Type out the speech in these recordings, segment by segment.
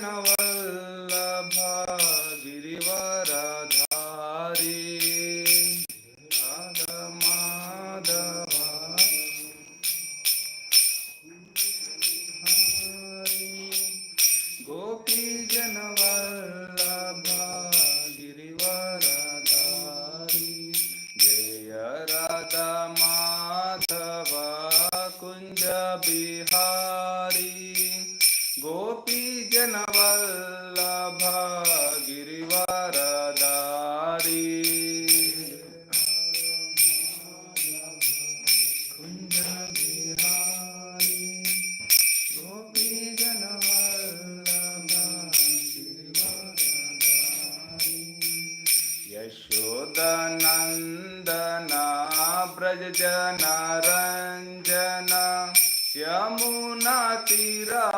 वल्लभ गिरिवरधारी राधा माधव गोपी जन वल्लभ गिरिवरधारी जय राधा माधव कुंज बिहारी गोपी जन वल्लभ गिरिवरधारी कुंज बिहारी गोपी जन वल्लभ गिरिवरधारी यशोदनंदन ब्रज जन रंजन यमुना तीरवनचारी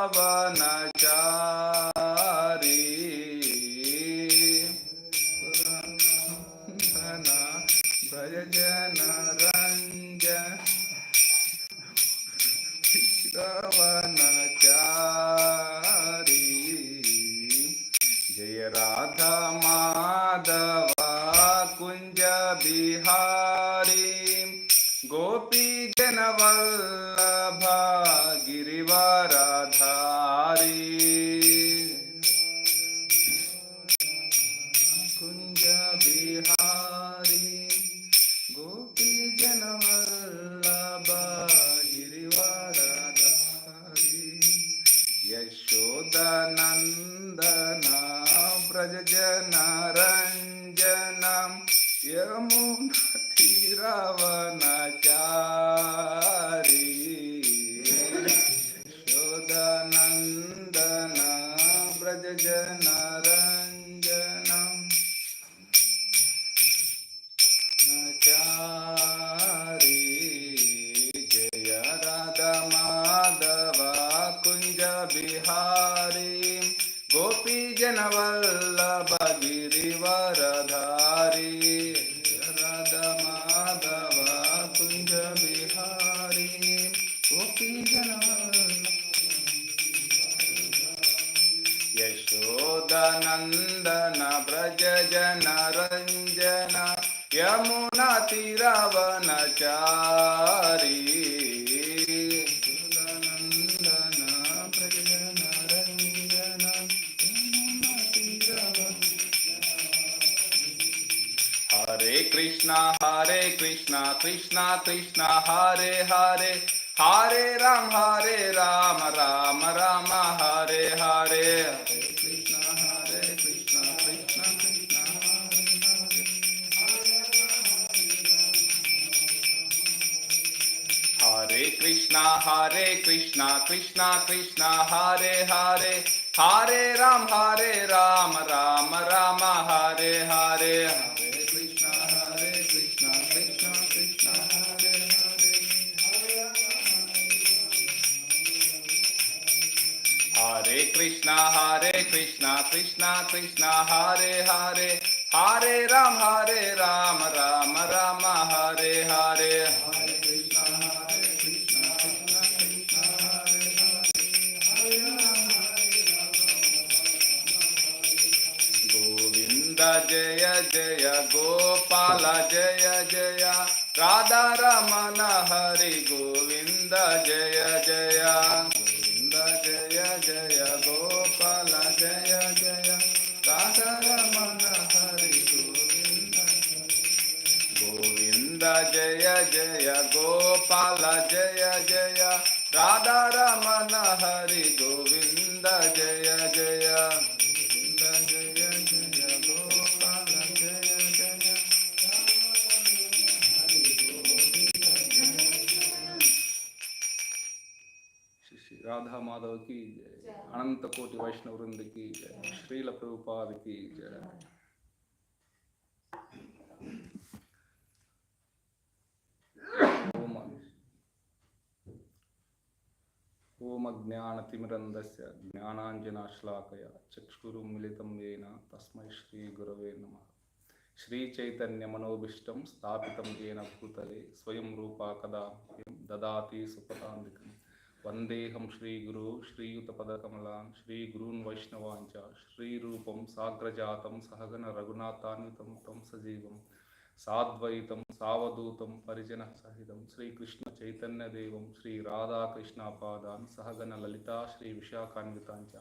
ब्रज जन रंजन तीरवनचारी जय राधा माधव कुंज बिहारी गोपी जन वल्लभ गिरिवरधारी कुंज बिहारी गोपी जन वल्लभ गिरिवरधारी यशोदनंदन ब्रज जन रंजन यमुना तीरवनचारी यशोदनंदन ब्रज जन रंजन चारी जय राधा माधव कुंज बिहारी गोपी जन वल्लभ गिरिवरधारी राधा माधव कुंज बिहारी गोपी जन यशोदनंदन ब्रज जन रंजन यमुना तीरवनचारी यशोदनंदन ब्रज जन रंजन यमुना तीरवनचारी हरे कृष्णा कृष्णा कृष्णा हरे हरे हरे राम राम राम हरे हरे हरे कृष्णा कृष्णा कृष्णा हरे हरे कृष्णा कृष्णा कृष्णा हरे हरे हरे राम राम राम हरे हरे हरे कृष्णा कृष्णा कृष्णा हरे हरे हरे कृष्णा कृष्णा कृष्णा हरे हरे हरे राम राम राम हरे हरे हरे कृष्णा कृष्णा कृष्णा हरे हरे गोविंद जय जय गोपाल जय जय राधा रमण हरि गोविंद जय जय गोविंद जय जय गोपाल जय जय राधा रमण हरि गोविंद गोविंद जय जय गोपाल जय जय राधा रमण हरि गोविंद जय जय गोविंद जय जय गोपाल जय जय श्री राधा माधव की जय अनंत कोटि वैष्णव वृंद की जय श्रील प्रभुपाद की जय ओम ज्ञानतिमिरन्धस्य ज्ञानाञ्जनश्लाकया चक्षुरुन्मिलितं येन तस्मै श्रीगुरवे नमः श्रीचैतन्यमनोभीष्टं स्थापितं येन भूतले स्वयं रूपा कदा ददाति सुपदान्तिकं Vandeham Shri Guru Shri Yuttapadakamalan Shri Gurun Vaishnavancha Shri Rupam Sagrajatam Sahagana Raghunathanvitam Tam Sajivam Sadvaitam Savadutam Parijana Sahitam Shri Krishna Chaitanya Devam Shri Radha Krishna Padan Sahagana Lalita Shri Vishakhanvitancha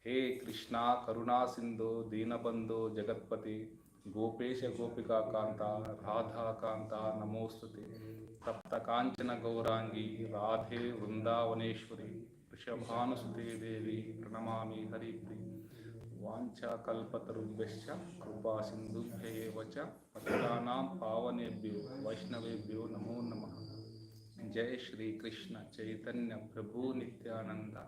He Krishna Karuna Sindhu Deenabandhu Jagatpati Gopesha Gopika Kanta Radha Kanta Namostute Tapta Kanchana Gaurangi Radhe Vrindavaneshwari Vrishabhanusute Devi Pranamami Haripri Vancha Kalpatarubhyascha Krupa Sindhubhyayevacha Patitanam Pavanebhyo Vaishnavebhyo Namo Namaha Jai Shri Krishna Chaitanya Prabhu Nityananda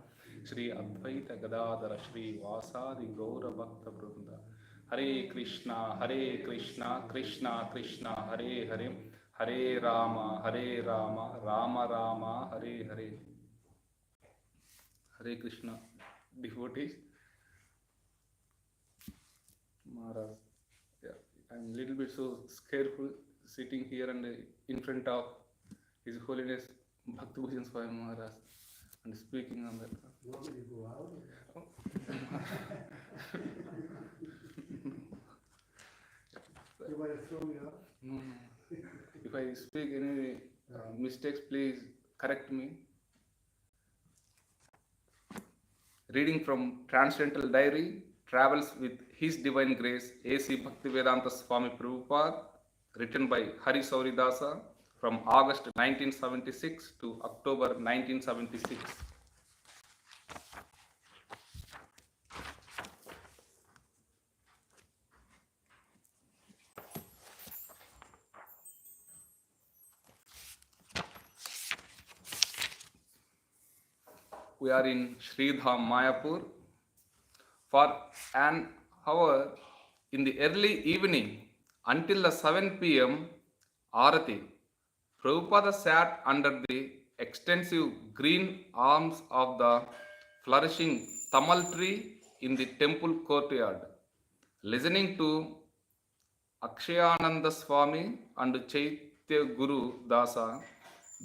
Shri Advaita Gadadara Shri Vasadi Gaura Bhakta Vrinda Hare Krishna Krishna Krishna Hare Hare Hare Rama Rama Rama Hare Hare. Hare Krishna devotees. Maharaj, yeah, I'm a little bit so scareful sitting here and in front of His Holiness Bhakti Bhushan Swami Maharaj and speaking on that. Nobody go out. You might have thrown me out. No. If I speak any mistakes, please correct me. Reading from Transcendental Diary, Travels with His Divine Grace, A.C. Bhaktivedanta Swami Prabhupada, written by Hari Sauridasa from August 1976 to October 1976. We are in Sridham, Mayapur. For an hour in the early evening until the 7 p.m. Arati, Prabhupada sat under the extensive green arms of the flourishing tamal tree in the temple courtyard, listening to Akshayananda Swami and Chaitya Guru Dasa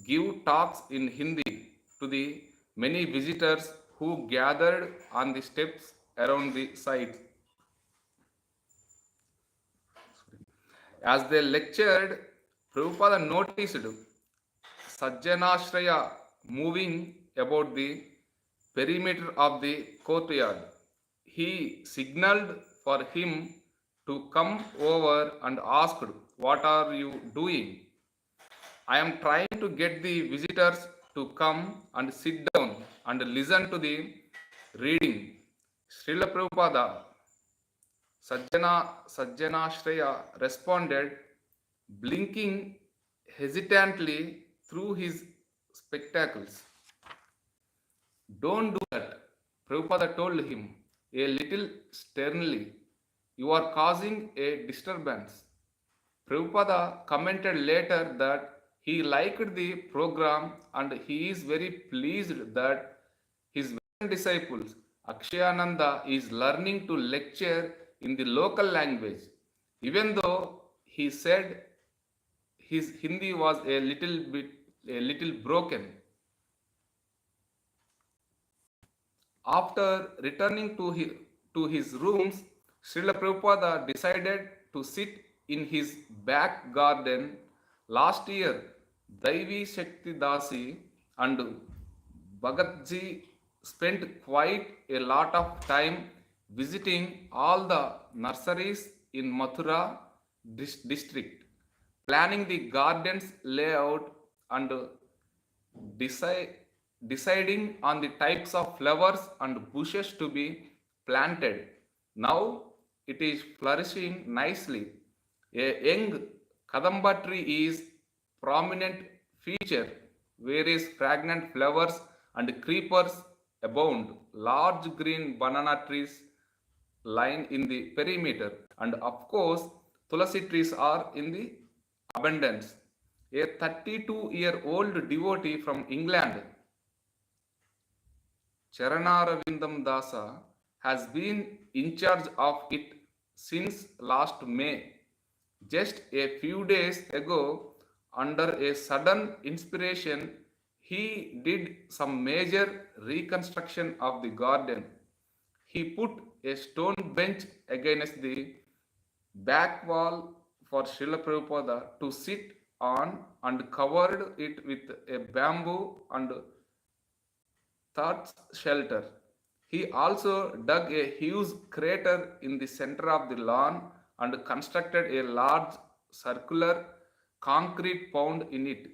give talks in Hindi to the many visitors who gathered on the steps around the site. As they lectured, Prabhupada noticed Sajjanashraya moving about the perimeter of the courtyard. He signaled for him to come over and asked, "What are you doing?" "I am trying to get the visitors to come and sit down and listen to the reading." Srila Prabhupada Sajjanashraya responded, blinking hesitantly through his spectacles. "Don't do that," Prabhupada told him a little sternly. "You are causing a disturbance." Prabhupada commented later that he liked the program and he is very pleased that his disciples Akshayananda is learning to lecture in the local language, even though he said his Hindi was a little broken. After returning to his rooms, Srila Prabhupada decided to sit in his back garden. Last year, Daivi Shakti Dasi and Bhagatji spent quite a lot of time visiting all the nurseries in Mathura district, planning the garden's layout and deciding on the types of flowers and bushes to be planted. Now it is flourishing nicely. A young Kadamba tree is prominent feature. Various fragrant flowers and creepers abound. Large green banana trees line in the perimeter, and of course tulasi trees are in the abundance. A 32-year-old devotee from England, Charanarvindam Dasa, has been in charge of it since last May. Just a few days ago, under a sudden inspiration, he did some major reconstruction of the garden. He put a stone bench against the back wall for Srila Prabhupada to sit on and covered it with a bamboo and thatch shelter. He also dug a huge crater in the center of the lawn and constructed a large circular concrete pond in it.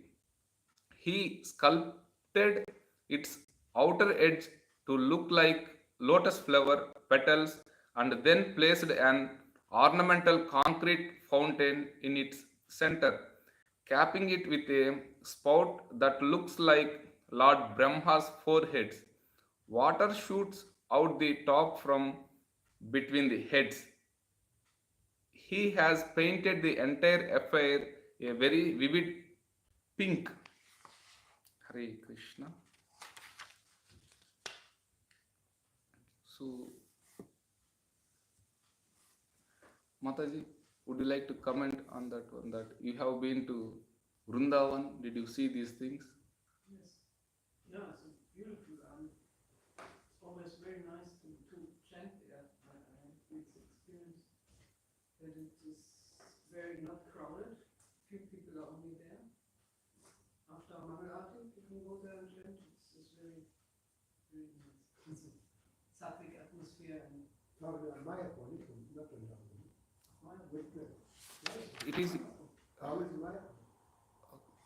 He sculpted its outer edge to look like lotus flower petals and then placed an ornamental concrete fountain in its center, capping it with a spout that looks like Lord Brahma's four heads. Water shoots out the top from between the heads. He has painted the entire affair a very vivid pink. Hare Krishna. So, Mataji, would you like to comment on that one? That you have been to Vrindavan, did you see these things? Yes. Yeah, it's beautiful. It's always very nice to chant there. I had this experience that it is very not crowded. Few people are only there. After Mangalati, you can go there and chant. It's very, very nice. It's a sattvic atmosphere and Talking about Mayapur, not Vrindavan. Mayapur. It is How is Mayapur?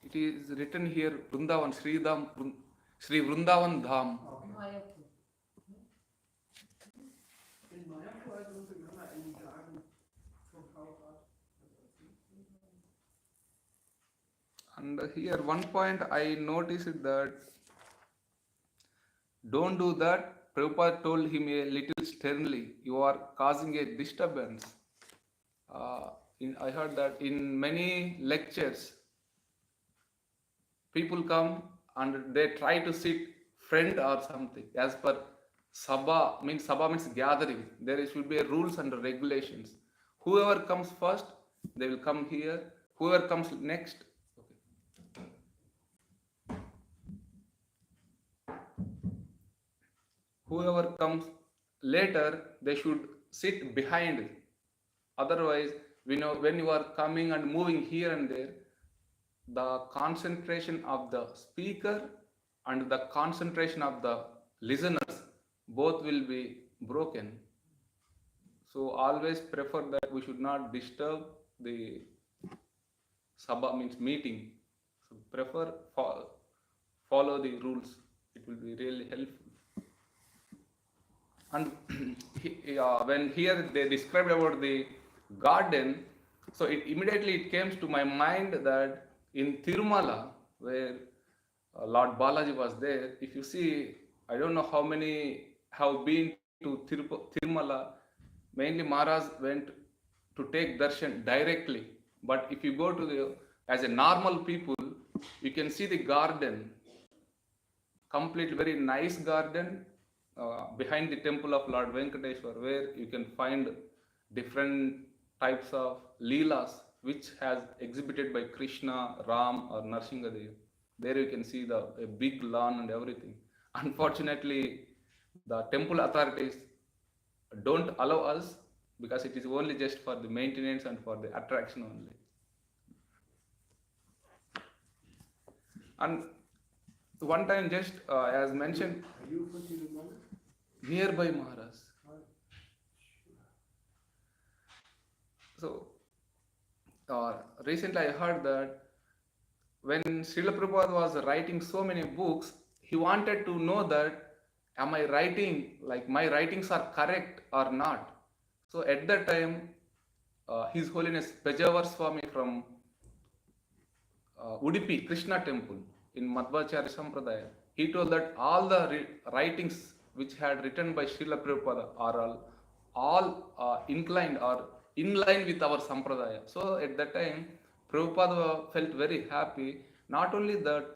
it is written here Vrindavan, Sri Vrindavan Dham. Okay. In Mayapur, I don't remember any garden from Prabhupada. And here one point I noticed that don't do that. Prabhupada told him a little sternly, you are causing a disturbance. I heard that in many lectures, people come and they try to sit friend or something. As per sabha means gathering. There should be rules and regulations. Whoever comes first, they will come here. Whoever comes next, whoever comes later, they should sit behind. Otherwise, we know when you are coming and moving here and there, the concentration of the speaker and the concentration of the listeners both will be broken. So always prefer that we should not disturb the sabha means meeting. So prefer follow the rules. It will be really helpful. And when here they described about the garden, so immediately came to my mind that in Tirumala, where Lord Balaji was there, if you see, I don't know how many have been to Tirumala, mainly Maharaj went to take darshan directly. But if you go to as a normal people, you can see the garden, complete very nice garden behind the temple of Lord Venkateshwar, where you can find different types of leelas which has exhibited by Krishna, Ram or Narsingadev. There you can see a big lawn and everything. Unfortunately, the temple authorities don't allow us because it is only just for the maintenance and for the attraction only. And one time just as mentioned, Are you from Tirumala? nearby Maharaj. So recently I heard that when Srila Prabhupada was writing so many books, he wanted to know that am I writing, like my writings are correct or not. So at that time, His Holiness Pejavar Swami from Udupi Krishna temple in Madhvacharya Sampradaya, he told that all the writings which had written by Srila Prabhupada are all inclined or in line with our Sampradaya. So at that time, Prabhupada felt very happy. Not only that,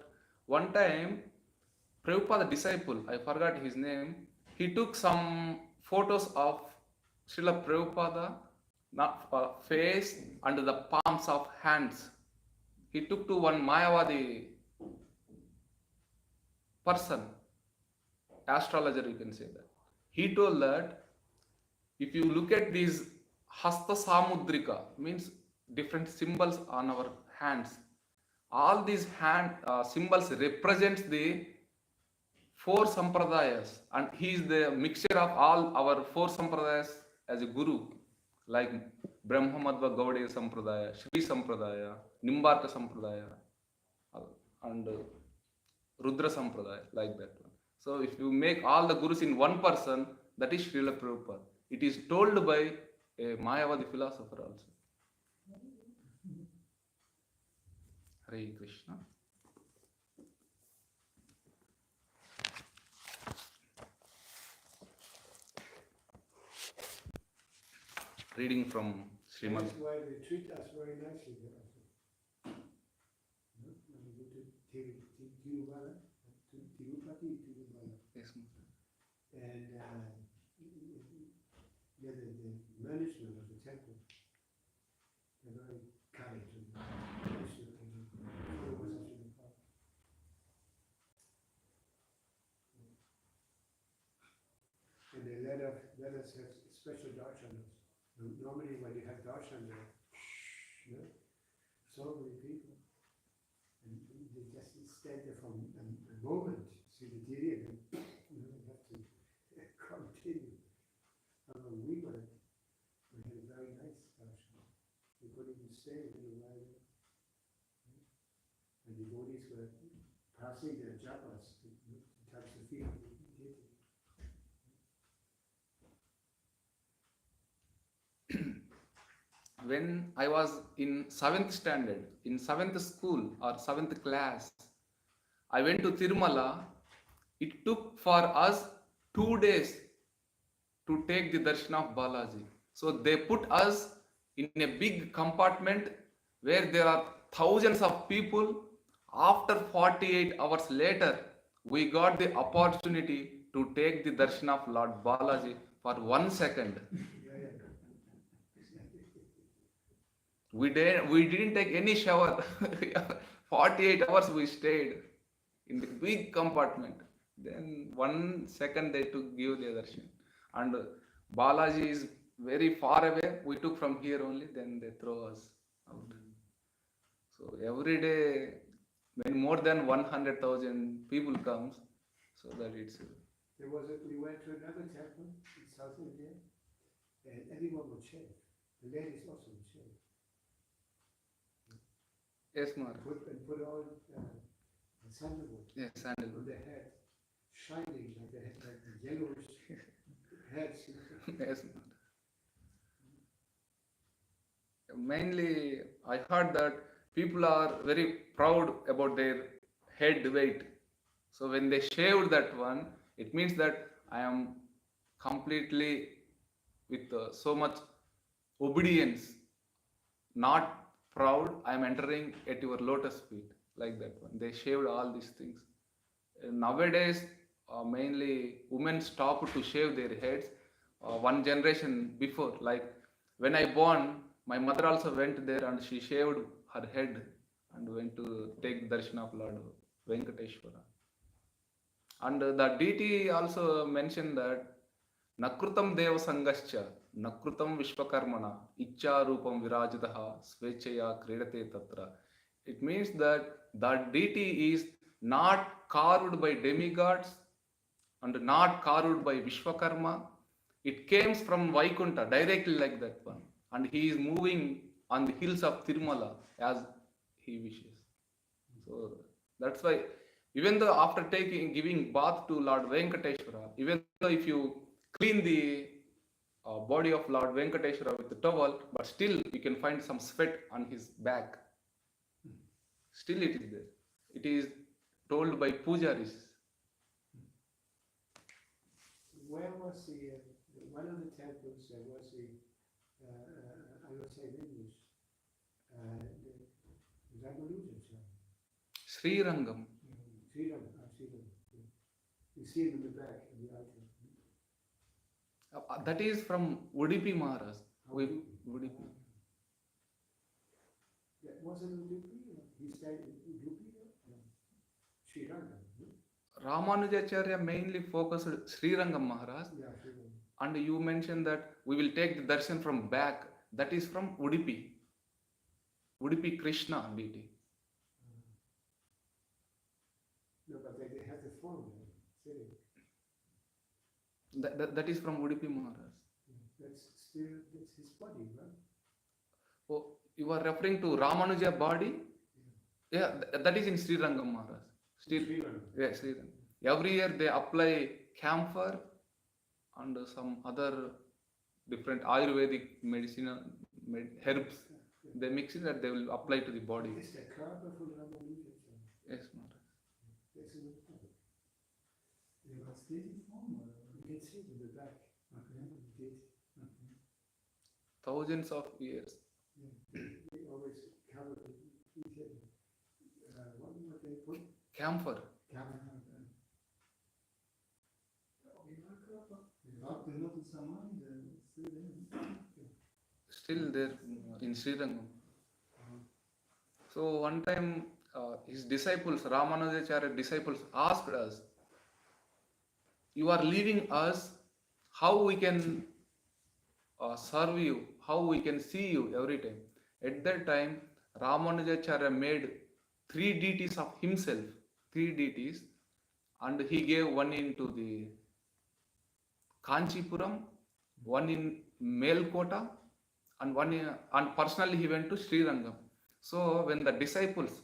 one time, Prabhupada disciple, I forgot his name, he took some photos of Srila Prabhupada face and the palms of hands. He took to one Mayavadi person, astrologer, you can say that. He told that if you look at these hasta samudrika, means different symbols on our hands, all these hand symbols represents the four sampradayas, and he is the mixture of all our four sampradayas as a guru, like Brahma Madhva Gaudiya Sampradaya, Shri Sampradaya, Nimbarka Sampradaya, and Rudra Sampradaya, like that one. So if you make all the gurus in one person, that is Srila Prabhupada. It is told by a Mayavadi philosopher also. Hare Krishna. Reading from Srimad. That's why they treat us very nicely there. When we go to Tirumala, Tirupati, Yes, and the management of the temple, they're very kind to the and they let us have special darshanas. Normally when you have darshan there, so many people, and they just stand there for a moment, see the deity, and then you have to continue. We had a very nice darshan. We couldn't even stay a little while there. And the devotees were passing their japas to touch the feet of the deity. When I was in 7th standard, in 7th school or 7th class, I went to Tirumala. It took for us 2 days to take the darshan of Balaji. So they put us in a big compartment where there are thousands of people. After 48 hours later, we got the opportunity to take the darshan of Lord Balaji for 1 second. We didn't take any shower. 48 hours we stayed in the big compartment. Then 1 second they took give the darshan. And Balaji is very far away. We took from here only. Then they throw us out. So every day, when more than 100,000 people comes, so that it's. We went to another temple in South India, and everyone would shave. The ladies also would shave. Yes, Mara. Put on sandalwood. Yes, On sandalwood. their head, shining like the yellowish heads. Yes, Mara. Mainly, I heard that people are very proud about their head weight. So when they shaved that one, it means that I am completely with so much obedience, not proud. I am entering at your lotus feet, like that one. They shaved all these things. Nowadays, mainly women stop to shave their heads. One generation before, like when I born, my mother also went there and she shaved her head and went to take darshan of Lord Venkateshwara. And the deity also mentioned that Nakrutam Deva Sangascha, Nakrutam Vishwakarmana, Icha Rupam Virajitaha, Svechaya Kridate Tatra. It means that the deity is not carved by demigods and not carved by Vishwakarma. It came from Vaikunta directly like that one. And he is moving on the hills of Tirumala as he wishes. So that's why, even though after giving bath to Lord Venkateshwara, even though if you clean the body of Lord Venkateshwara with the towel, but still you can find some sweat on his back. Still it is there. It is told by pujaris. Where was one of the temples there was I would say in English, the Ramanujan temple. Sri Rangam. Srirangam. You see it in the back, in the altar. That is from Udupi Maharaj. Udupi. That wasn't Udupi? He stayed in Udupi? No. Srirangam. Ramanujacharya mainly focused Srirangam Maharaj, Yeah, sure. and you mentioned that we will take the darshan from back. That is from Udupi. Udupi Krishna deity. No, but they have the form there, sitting. That is from Udupi Maharaj. That's his body, right? Oh, you are referring to Ramanuja body? Yeah, that is in Srirangam Maharaj. Yeah, Srirangam. Every year they apply camphor and some other different Ayurvedic medicinal herbs. They mix it and they will apply to the body. Is the Körper von Ramanuja? Yes, Maharaj. That's a good point. Yeah, was steht die Form? Oder? You can see it in the back. Okay. Did. Okay. Thousands of years. They always cover it. What they put? Camphor. Originalkörper. The Lotus Samadhi, still there. Still there in Srirangam. So one time his disciples, Ramanujacharya disciples asked us, you are leaving us, how we can serve you, how we can see you every time. At that time, Ramanujacharya made 3 deities of himself, 3 deities, and he gave one into the Kanchipuram, one in Melkota, and one in, and personally he went to Srirangam. So when the disciples,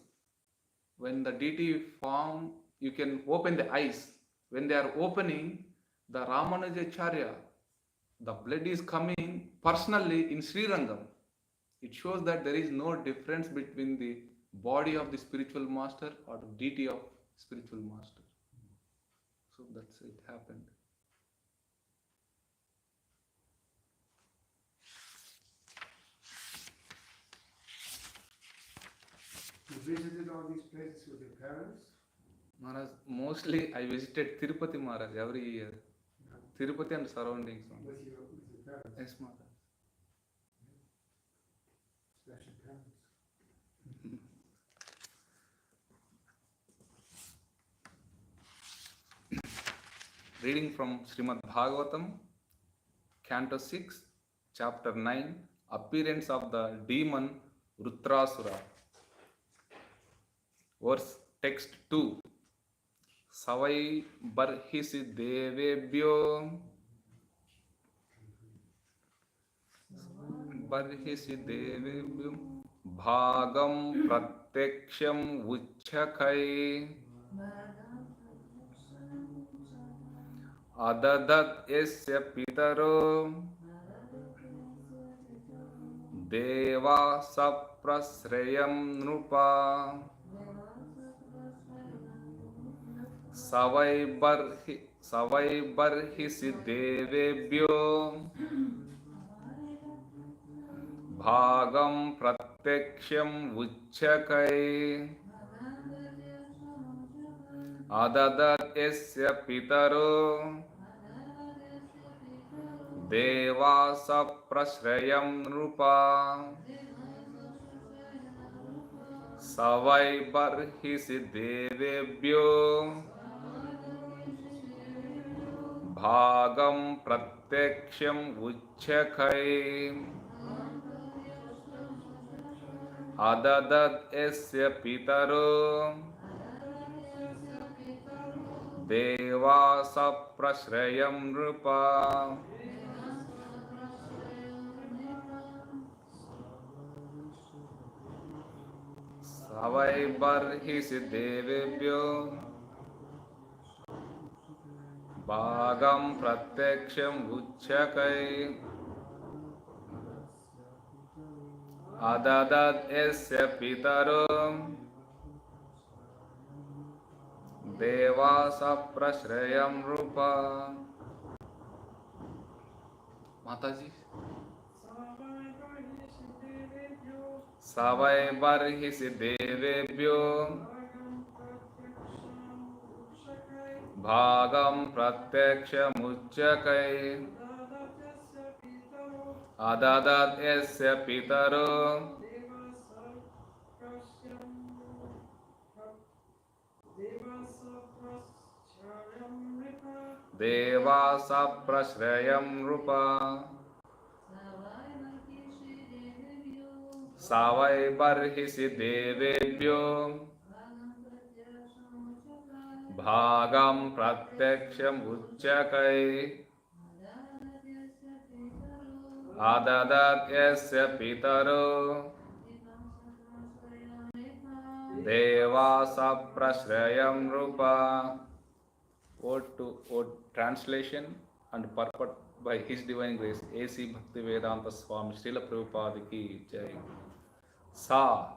when the deity form, you can open the eyes. When they are opening, the Ramanujacharya, the blood is coming personally in Srirangam. It shows that there is no difference between the body of the spiritual master or the deity of spiritual master. So that's it happened. You visited all these places with your parents? Maharaj, mostly I visited Tirupati Maharaj every year. Tirupati and surroundings. With your parents? Yes, Maharaj. Special parents. Reading from Srimad Bhagavatam, Canto 6, Chapter 9, Appearance of the Demon Rudrasura. Verse text 2. Savai barhisi devebhyo bhagam pratyaksham uchchakai adadat yasya pitaro deva saprasrayam nrupa savai barhisi devebhyo bhagam pratyaksham uchchakai adadat yasya pitaro deva saprasrayam nrupa savai barhisi devebhyo bhagam pratyaksham uchchakai adadat yasya pitaro deva saprasrayam nrupa savai barhisi devebhyo bhagam pratyaksham uchchakai adadat yasya pitaro deva saprasrayam rupa. Mataji. Savai barhisi devebhyo bhagam pratyaksham uchchakai adadat yasya pitaro Deva saprashrayam rupa. Savai barhisi devebhyo bhagam pratyaksham uchyakai adadat yasya pitaro deva saprashrayam rupa. Word translation and purport by His Divine Grace A.C. Bhaktivedanta Swami Srila Prabhupada ki jai. Sa,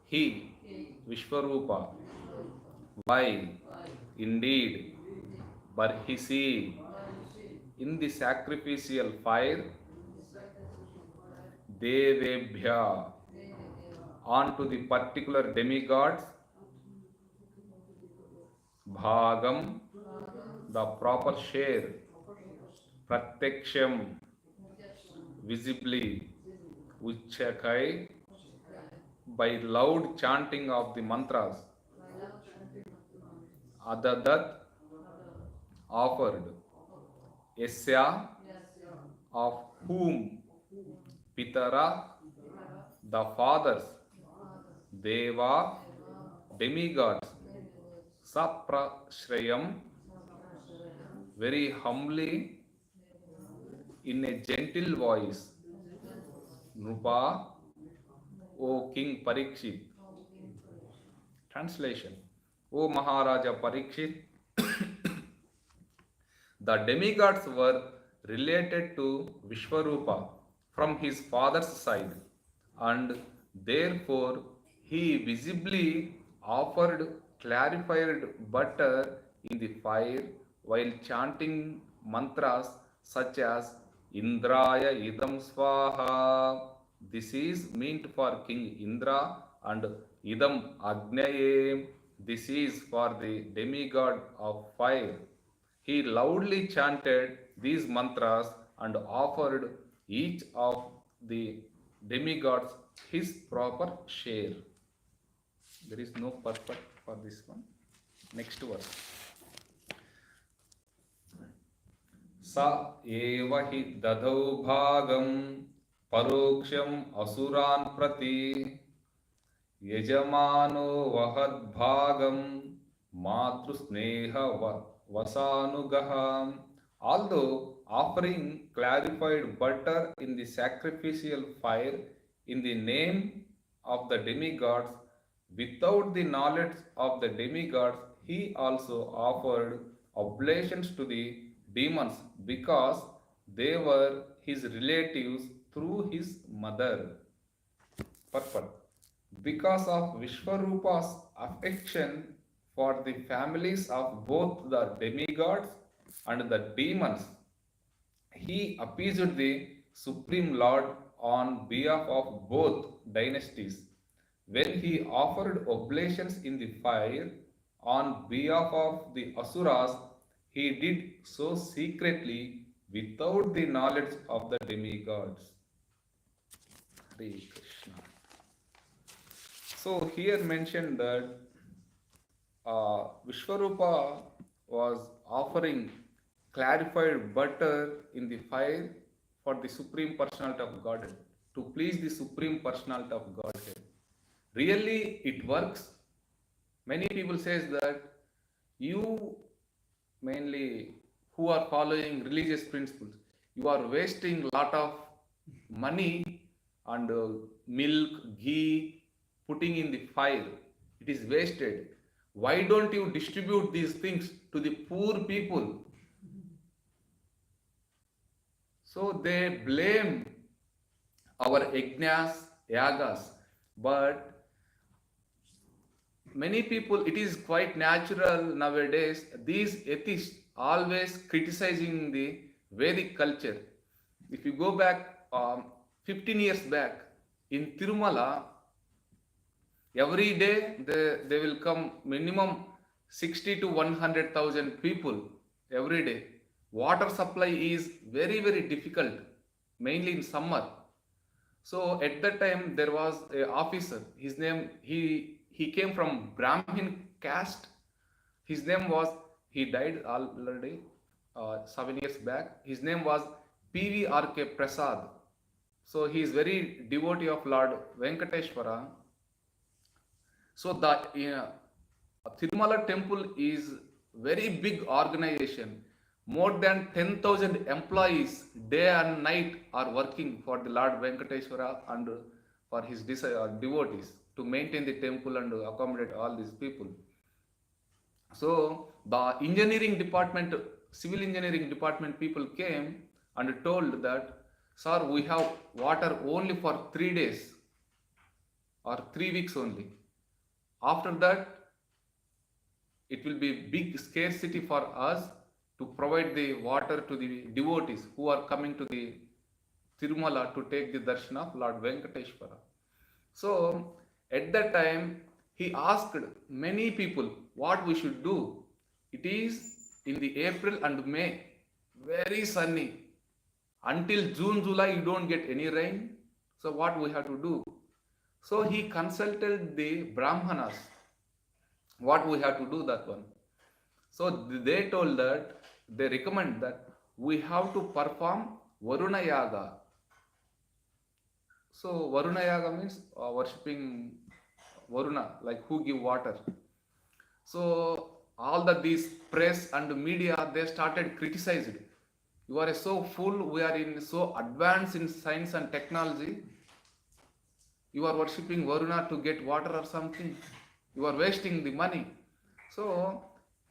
he, Vishwarupa, why, indeed, Barhisi, in the sacrificial fire, Devebhya, onto the particular demigods, Bhagam, the proper share, Pratyaksham, visibly, Uchyakai, by loud chanting of the mantras, Adadat, offered, Yasya, of whom, Pitara, the fathers, Deva, demigods, Saprashrayam, very humbly, in a gentle voice, Nrupa, O King Parikshit. Translation: O Maharaja Parikshit, the demigods were related to Vishwarupa from his father's side, and therefore he visibly offered clarified butter in the fire while chanting mantras such as Indraya Idam Swaha. This is meant for King Indra, and Idam Agnaye. This is for the demigod of fire. He loudly chanted these mantras and offered each of the demigods his proper share. There is no purpose for this one. Next verse. Sa eva hi dadau bhagam paroksham asuran prati yajamano vahad bhagam matrusneha vasanugaham. Although offering clarified butter in the sacrificial fire in the name of the demigods, without the knowledge of the demigods, he also offered oblations to the demons because they were his relatives through his mother. Purport. Because of Vishwarupa's affection for the families of both the demigods and the demons, he appeased the Supreme Lord on behalf of both dynasties. When he offered oblations in the fire on behalf of the Asuras, he did so secretly without the knowledge of the demigods. Hare Krishna. So here mentioned that Vishwarupa was offering clarified butter in the fire for the Supreme Personality of Godhead, to please the Supreme Personality of Godhead. Really, it works. Many people says that you, mainly who are following religious principles, you are wasting lot of money and milk, ghee, putting in the fire. It is wasted. Why don't you distribute these things to the poor people? So they blame our yajnas, yagas, but many people, it is quite natural nowadays, these atheists always criticizing the Vedic culture. If you go back 15 years back, in Tirumala, every day they will come minimum 60 to 100,000 people every day. Water supply is very, very difficult, mainly in summer. So at that time there was an officer, his name, he came from Brahmin caste. His name was, he died already, 7 years back. His name was P.V.R.K. Prasad. So he is very devotee of Lord Venkateshwara. So the Tirumala temple is very big organization. More than 10,000 employees day and night are working for the Lord Venkateshwara and for his devotees to maintain the temple and accommodate all these people. So the engineering department, civil engineering department people came and told that, sir, we have water only for 3 days or 3 weeks only. After that, it will be big scarcity for us to provide the water to the devotees who are coming to the Tirumala to take the darshan of Lord Venkateshwara. So at that time, he asked many people what we should do. It is in the April and May, very sunny. Until June, July, you don't get any rain. So what we have to do? So he consulted the Brahmanas. What we have to do that one. So they told that, they recommend that we have to perform Varuna Yaga. So Varuna Yaga means worshipping Varuna, like who give water. So all these press and media, they started criticizing. You are so full, we are in so advanced in science and technology. You are worshipping Varuna to get water or something. You are wasting the money. So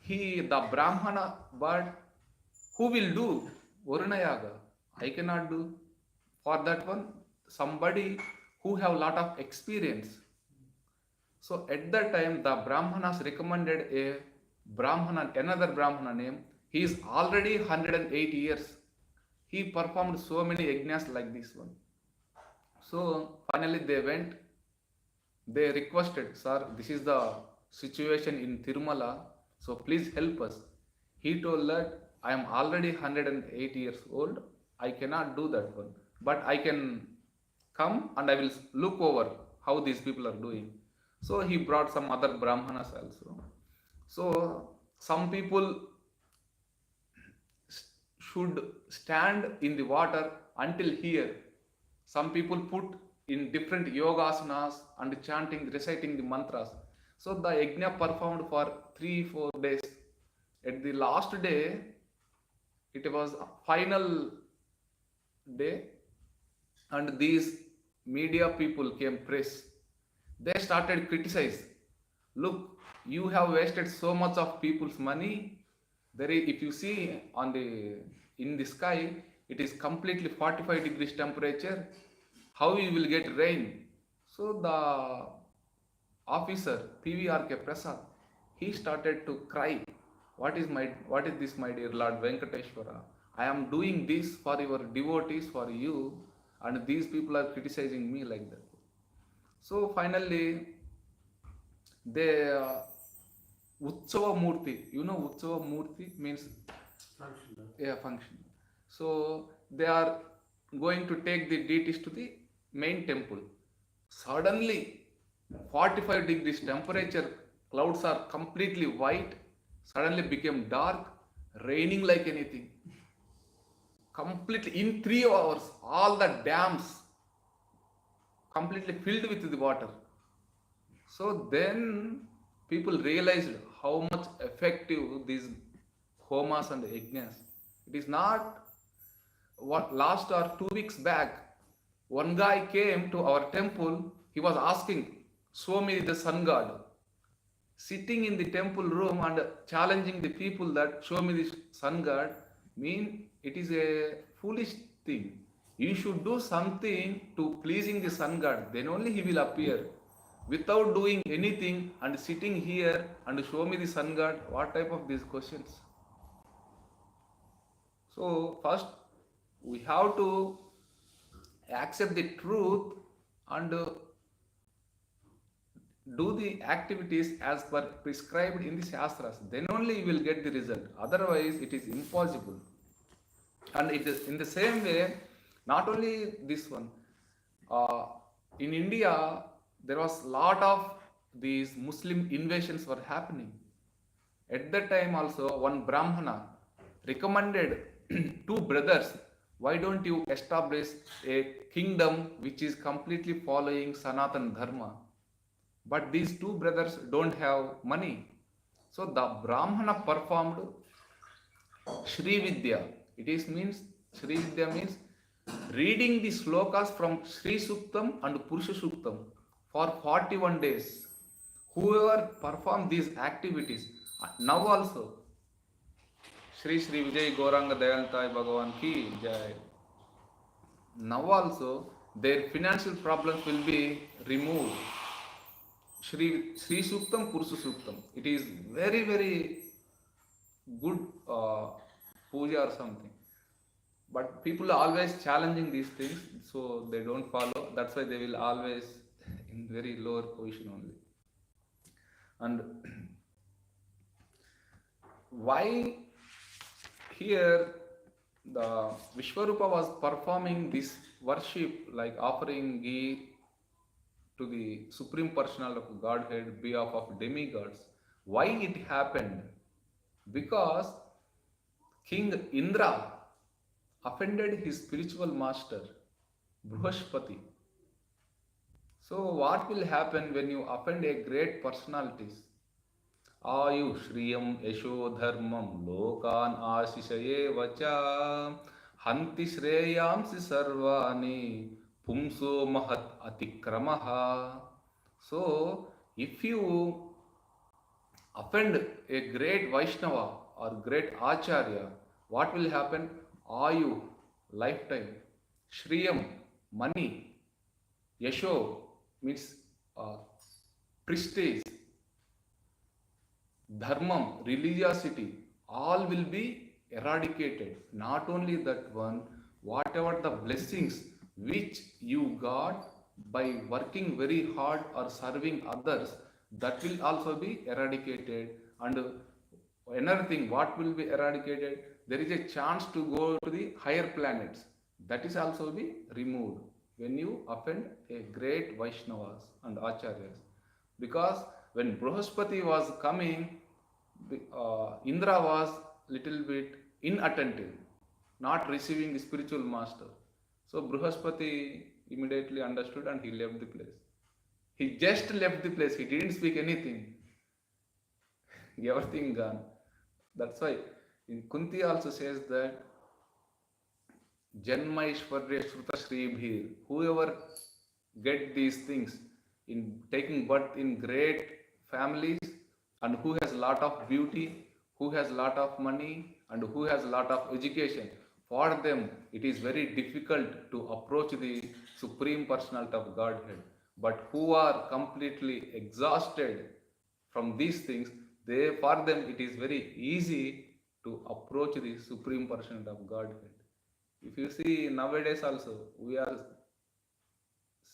the Brahmana, but who will do Varuna Yaga? I cannot do. For that one, somebody who have lot of experience. So at that time, the Brahmanas recommended a Brahmana, another Brahmana name. He is already 108 years. He performed so many yajnas like this one. So finally they went. They requested, sir, this is the situation in Tirumala, so please help us. He told that I am already 108 years old. I cannot do that one, but I can come and I will look over how these people are doing. So he brought some other Brahmanas also. So some people should stand in the water until here. Some people put in different yogasanas and chanting, reciting the mantras. So the yajna performed for 3-4 days. At the last day, it was a final day, and these media people came, press. They started criticize. Look, you have wasted so much of people's money. There is, if you see in the sky, it is completely 45 degrees temperature. How you will get rain? So the officer P.V.R.K. Prasad, he started to cry. What is this, my dear Lord Venkateshwara? I am doing this for your devotees, for you, and these people are criticizing me like that. So finally, they Utsava Murti. You know Utsava Murti means Functional. yeah, function. So they are going to take the deities to the main temple. Suddenly, 45 degrees temperature, clouds are completely white, suddenly became dark, raining like anything. Completely, in 3 hours, all the dams completely filled with the water. So then people realized how much effective these homas and yajnas. It is not what last or 2 weeks back, one guy came to our temple. He was asking, show me the sun god. Sitting in the temple room and challenging the people that show me the sun god, mean it is a foolish thing. You should do something to pleasing the sun god, then only he will appear. Without doing anything and sitting here and show me the sun god, what type of these questions? So first we have to accept the truth and do the activities as per prescribed in the Shastras. Then only you will get the result. Otherwise, it is impossible. And it is in the same way, not only this one. In India, there was lot of these Muslim invasions were happening. At that time also, one Brahmana, recommended two brothers, why don't you establish a kingdom which is completely following Sanatan Dharma? But these two brothers don't have money. So the Brahmana performed Shri Vidya. It is means Shri Vidya means reading the slokas from Sri Suktam and Purusha Suktam for 41 days. Whoever perform these activities, now also Shri Shri Vijay Gauranga Dayantai Bhagavan ki Jai. Now also their financial problems will be removed. Sri Suktam, Purusha Suktam. It is very, very good puja or something. But people are always challenging these things, so they don't follow. That's why they will always in very lower position only. And why here the Vishwarupa was performing this worship, like offering ghee to the Supreme Personality of Godhead behalf of demigods. Why it happened? Because King Indra offended his spiritual master, Bruhaspati. So what will happen when you offend a great personalities? Ayu Shriyam Yasho Dharmam Lokan Ashishaye Vacha Hanti Shreyamsi Sarvani Pumso Mahat Atikramaha. So if you offend a great Vaishnava or great Acharya, what will happen? Ayu, lifetime. Shriyam, money. Yasho means prestige. Dharmam, religiosity, all will be eradicated. Not only that one, whatever the blessings which you got by working very hard or serving others, that will also be eradicated. And another thing, what will be eradicated? There is a chance to go to the higher planets. That is also be removed when you offend a great Vaishnavas and Acharyas. Because when Bruhaspati was coming, Indra was little bit inattentive, not receiving the spiritual master. So Bruhaspati immediately understood and he left the place. He just left the place. He didn't speak anything. Everything gone. That's why in Kunti also says that Janma Ishwarya Shruta Shribhir. Whoever get these things in taking birth in great families and who has lot of beauty, who has lot of money and who has lot of education, for them it is very difficult to approach the Supreme Personality of Godhead. But who are completely exhausted from these things, for them it is very easy to approach the Supreme Personality of Godhead. If you see nowadays also, we are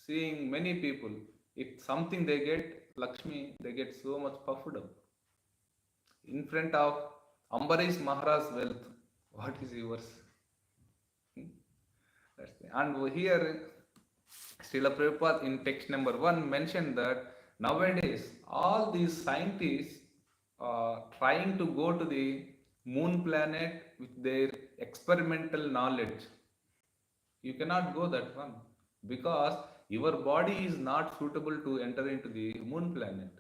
seeing many people, if something they get, Lakshmi, they get so much puffed up. In front of Ambarish Maharaj's wealth, what is yours? And here, Srila Prabhupada in text number 1 mentioned that nowadays all these scientists are trying to go to the moon planet with their experimental knowledge. You cannot go that one because your body is not suitable to enter into the moon planet,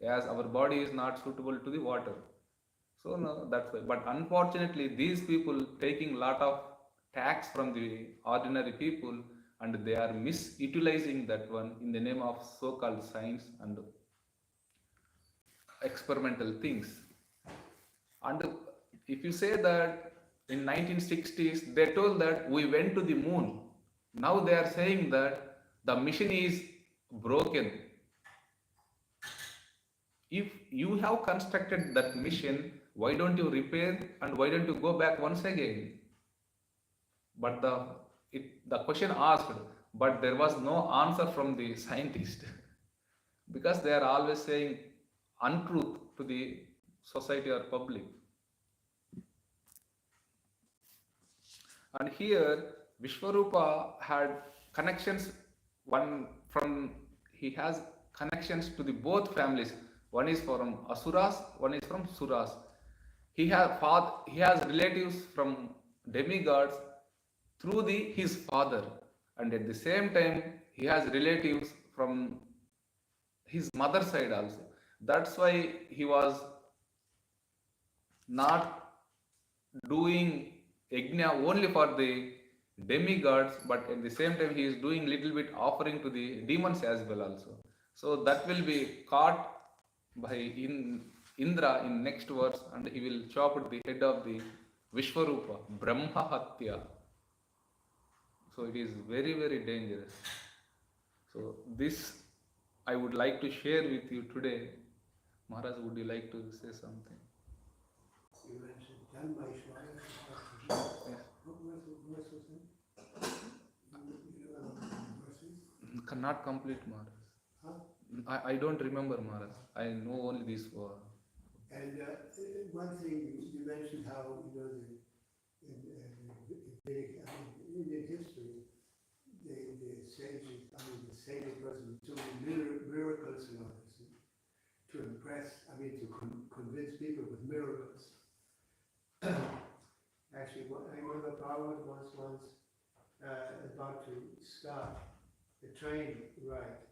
as our body is not suitable to the water. So no, that's why. But unfortunately, these people taking lot of tax from the ordinary people and they are misutilizing that one in the name of so-called science and experimental things. And if you say that in 1960s they told that we went to the moon, now they are saying that the mission is broken. If you have constructed that mission, why don't you repair and why don't you go back once again? But the question asked, but there was no answer from the scientist because they are always saying untruth to the society or public. And here Vishwarupa had connections. He has connections to the both families. One is from Asuras, one is from Suras. he has relatives from demigods through his father, and at the same time he has relatives from his mother side also. That's why he was not doing yajna only for the demigods, but at the same time he is doing little bit offering to the demons as well also. So that will be caught by Indra in next verse, and he will chop at the head of the Vishwarupa, Brahma Hatya. So it is very very dangerous. So this I would like to share with you today. Maharaj, would you like to say something? You mentioned Dhamma Ishvara. Yes. What verse was that? You know verses? Cannot complete, Maharaj. Huh? I don't remember, Maharaj. I know only this word. And one thing you mentioned how in Vedic, Indian history, the sages, the saintly person took miracles and all this to impress, to convince people with miracles. Actually, I remember Prabhu was once about to start the train ride,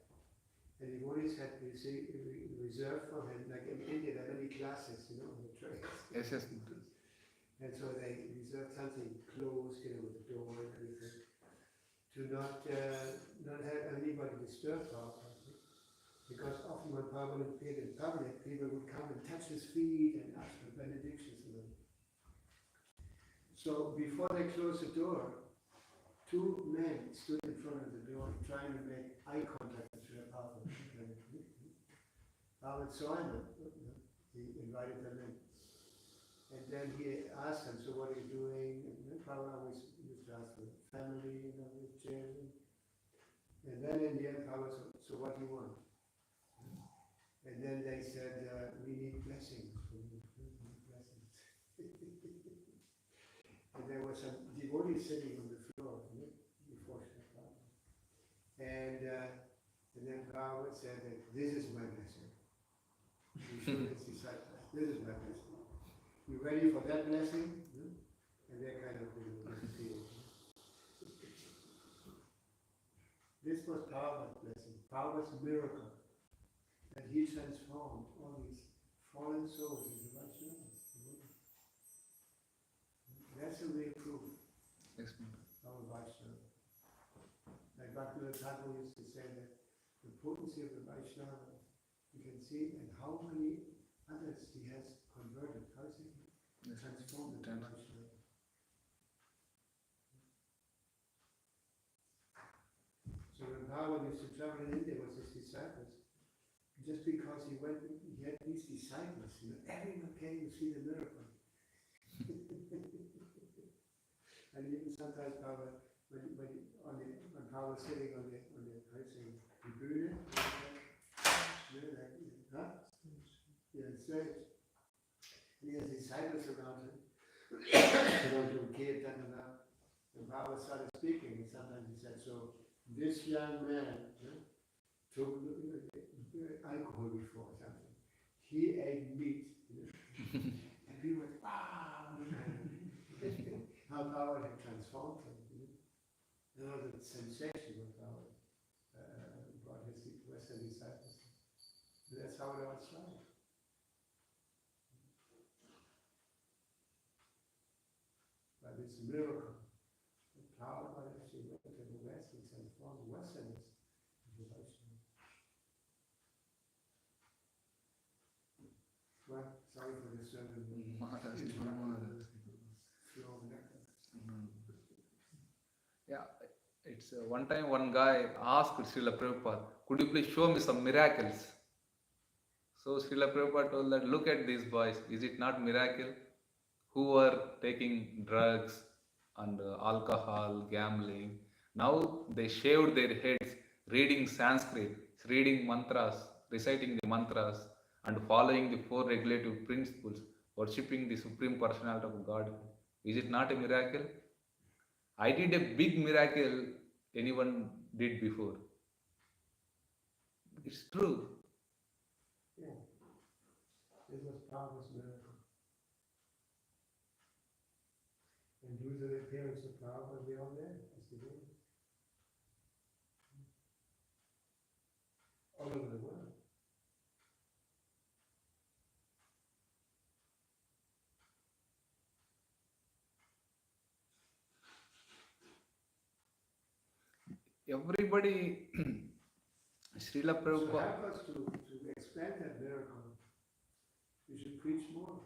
and the devotees had reserved for him, like in India, there are many classes, on the trains. Yes, yes. And so they reserved something closed, with the door and everything, to not have anybody disturb Prabhupada. Because often when Prabhupada appeared in public, people would come and touch his feet and ask for benedictions and all. So before they closed the door, two men stood in front of the door trying to make eye contact with Prabhupada. Prabhupada saw him, he invited them in. And then he asked them, so what are you doing? And then Prabhupada always used to ask for family, with children. And then in the end, Prabhupada said, so what do you want? And then they said, we need blessings. We need blessings. And there was some devotees sitting on the floor before Prabhupada. And then Prabhupada said that this is my blessing. He showed his disciples, this is my blessing. You ready for that blessing? And they kind of disappeared. This was Prabhupada's blessing, Prabhupada's miracle, that he transformed all these fallen souls into Vaishnavas. That's a real proof Yes, Maharaj. of a Vaishnava. Like Bhaktivinoda Thakur used to say that the potency of the Vaishnava, you can see, and how many others he has converted. How is he transformed into Vaishnava? So when Bhagavan used to travel in India with his disciples, just because he had these disciples, everyone came to see the miracle. And even sometimes Bhagavan, when Bhagavan was sitting on the Bühne, stage, and he has disciples around him. And Bhagavan started speaking, and sometimes he said, so this young man took alcohol before something. He ate meat. And people went, wow! How Bhagavan had transformed him. There was a sensation when Bhagavan brought his Western disciples. And that's how it all started. But it's a miracle. Prabhupada actually went to the West and transformed Westerners into Vaishnavas. Well, sorry for disturbing the Maharaj, flow of nectar. Yeah, it's one time one guy asked Srila Prabhupada, could you please show me some miracles? So Srila Prabhupada told that, look at these boys, is it not miracle? Who were taking drugs and alcohol, gambling. Now they shaved their heads, reading Sanskrit, reading mantras, reciting the mantras, and following the four regulative principles, worshipping the Supreme Personality of Godhead. Is it not a miracle? I did a big miracle anyone did before. It's true. Yeah. This was Prabhupada's miracle. who's the parents of Prabhupada? Are they all there? Yes, they do. All over the world. Everybody, Srila So Prabhupada, help us to expand that miracle. We should preach more.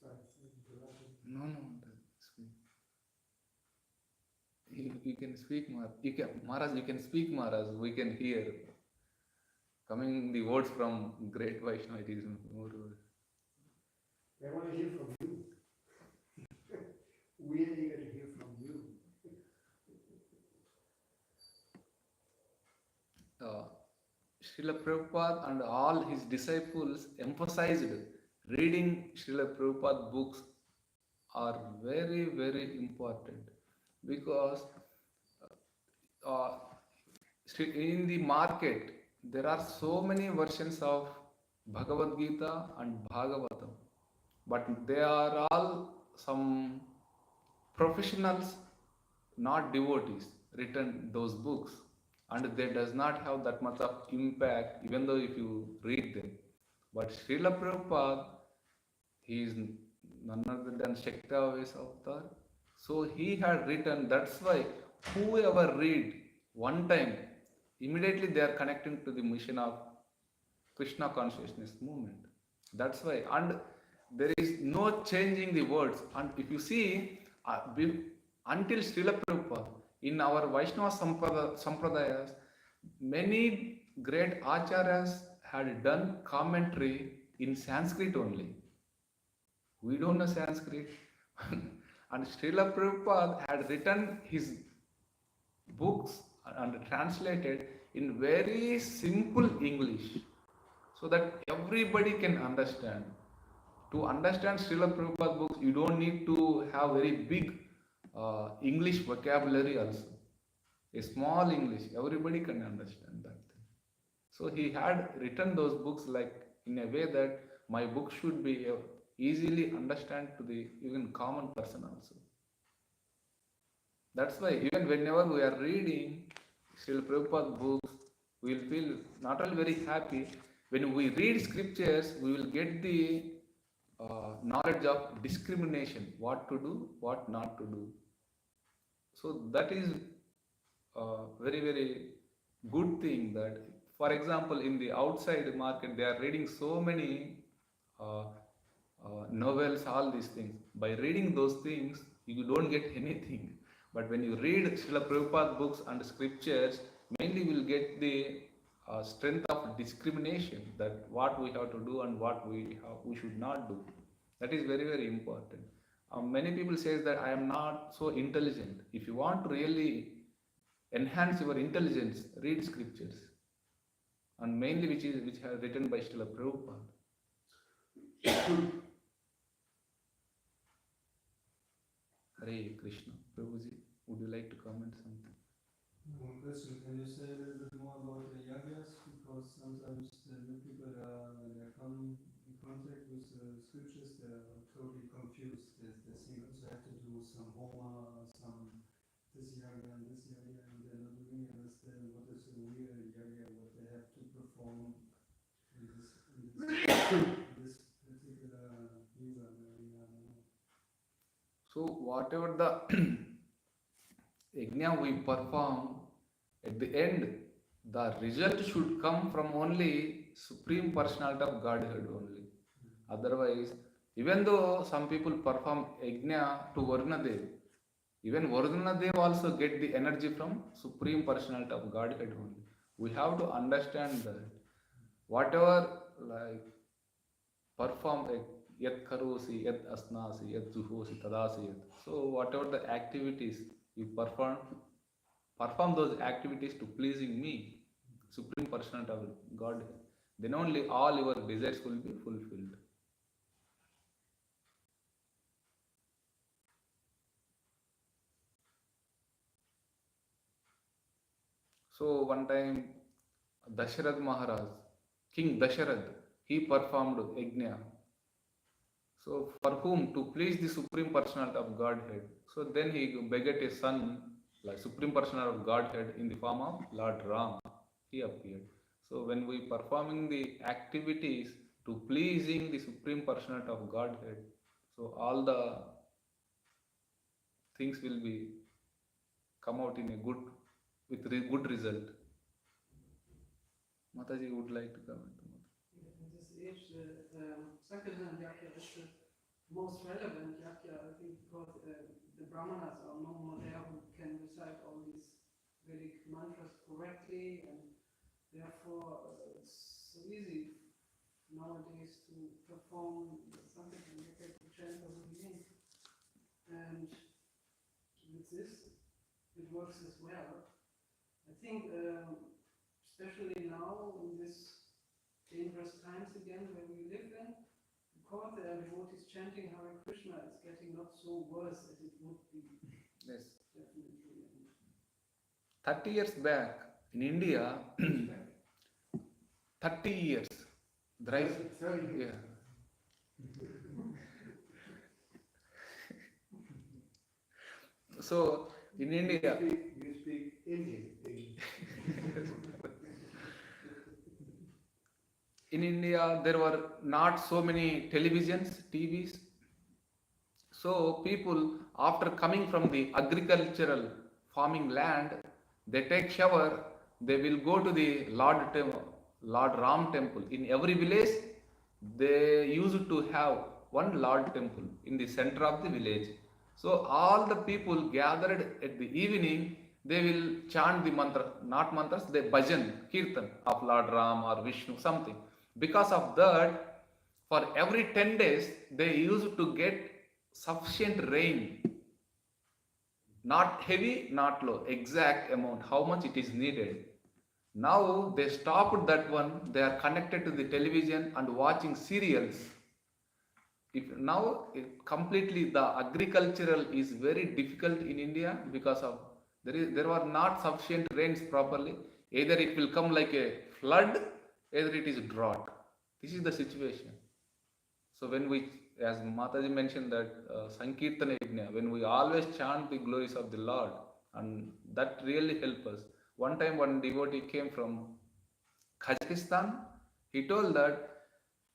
Sorry, interrupted. no, that's good. You can speak, Maharaj, you can speak, Maharaj, we can hear. Coming the words from great Vaishnava, it is more. I want to hear from you. We are eager to hear from you. Srila Prabhupada and all his disciples emphasized reading Srila Prabhupada books are very, very important because uh, in the market there are so many versions of Bhagavad Gita and Bhagavatam, but they are all some professionals, not devotees, written those books, and they does not have that much of impact even though if you read them. But Srila Prabhupada, he is none other than Shaktaves avatar. So he had written, that's why whoever read one time, immediately they are connecting to the mission of Krishna consciousness movement. That's why. And there is no changing the words. And if you see, until Srila Prabhupada, in our Vaishnava Sampradayas, many great acharyas had done commentary in Sanskrit only. We don't know Sanskrit. And Srila Prabhupada had written his books and translated in very simple English so that everybody can understand. To understand Srila Prabhupada books, you don't need to have very big English vocabulary also. A small English, everybody can understand that thing. So he had written those books like in a way that my book should be easily understand to the even common person also. That's why even whenever we are reading Srila Prabhupada books, we will feel not only very happy. When we read scriptures, we will get the knowledge of discrimination, what to do, what not to do. So that is a very, very good thing that, for example, in the outside market, they are reading so many uh, novels, all these things. By reading those things, you don't get anything. But when you read Srila Prabhupada books and scriptures, mainly you will get the strength of discrimination, that what we have to do and what we should not do. That is very, very important. Many people say that I am not so intelligent. If you want to really enhance your intelligence, read scriptures, and mainly which are written by Srila Prabhupada. Hare Krishna. Prabhuji, would you like to comment something? One question, can you say a little bit more about the yagas? Because sometimes the new people when they come in contact with the scriptures, they're totally confused. They think also have to do some homa, some this yaga, and they're not really understand what is the real yaga, what they have to perform in this particular yuga. So whatever the yajna we perform, at the end, the result should come from only Supreme Personality of Godhead only. Otherwise, even though some people perform yajna to Varnadev, even Varnadev also get the energy from Supreme Personality of Godhead only. We have to understand that whatever like perform yat karosi, yat asnasi, yat juhosi, tadasi yat. So whatever the activities you perform those activities to pleasing me, Supreme Personality of God, then only all your desires will be fulfilled. So So one time Dasharad Maharaj, King Dasharad, he performed yajna. So for whom? To please the Supreme Personality of Godhead. So then he begat a son, like Supreme Personality of Godhead in the form of Lord Ram. He appeared. So when we performing the activities to pleasing the Supreme Personality of Godhead, so all the things will be come out in a good with good result. Mataji would like to comment. In this age, the Sankirtan Yakya is the most relevant Yakya, I think, because the Brahmanas are no more there who can recite all these Vedic mantras correctly, and therefore it's so easy nowadays to perform the Sankirtan Yakya to chant the holy name. And with this, it works as well. I think, especially now in this dangerous times again where we live in, because there are devotees chanting Hare Krishna, it's getting not so worse as it would be. Yes. Definitely. 30 years back in India, 30 years. The rise, 30 years. yeah. So in India, You speak Indian. in India there were not so many televisions, TVs. So people, after coming from the agricultural farming land, they take shower. They will go to the Lord Ram temple. In every village, they used to have one Lord temple in the center of the village. So all the people gathered at the evening, they will chant the mantra, not mantras, they bhajan, kirtan of Lord Ram or Vishnu, something. Because of that, for every 10 days, they used to get sufficient rain. Not heavy, not low, exact amount, how much it is needed. Now they stopped that one, they are connected to the television and watching serials. If now completely the agricultural is very difficult in India because of there were not sufficient rains properly. Either it will come like a flood, either it is drought. This is the situation. So when we, as Mataji mentioned that Sankirtana Yajna, when we always chant the glories of the Lord, and that really helps us. One time one devotee came from Kazakhstan, he told that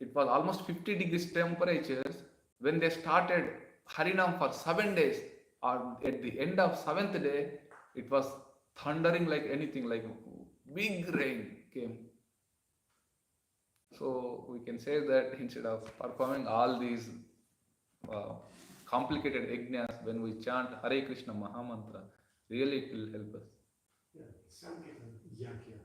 it was almost 50 degrees temperatures. When they started Harinam for 7 days, or at the end of 7th day, it was thundering like anything, like big rain came. So we can say that instead of performing all these complicated yajnas, when we chant Hare Krishna Mahamantra, really it will help us. Yeah, Sankirtan Yakya.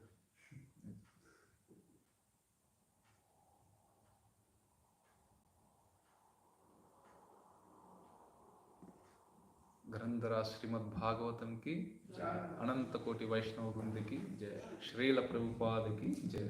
ग्रंथरा Shrimad Bhagavatam की अनंत कोटि वैष्णव वृंद की जय, श्रील प्रभुपाद की जय.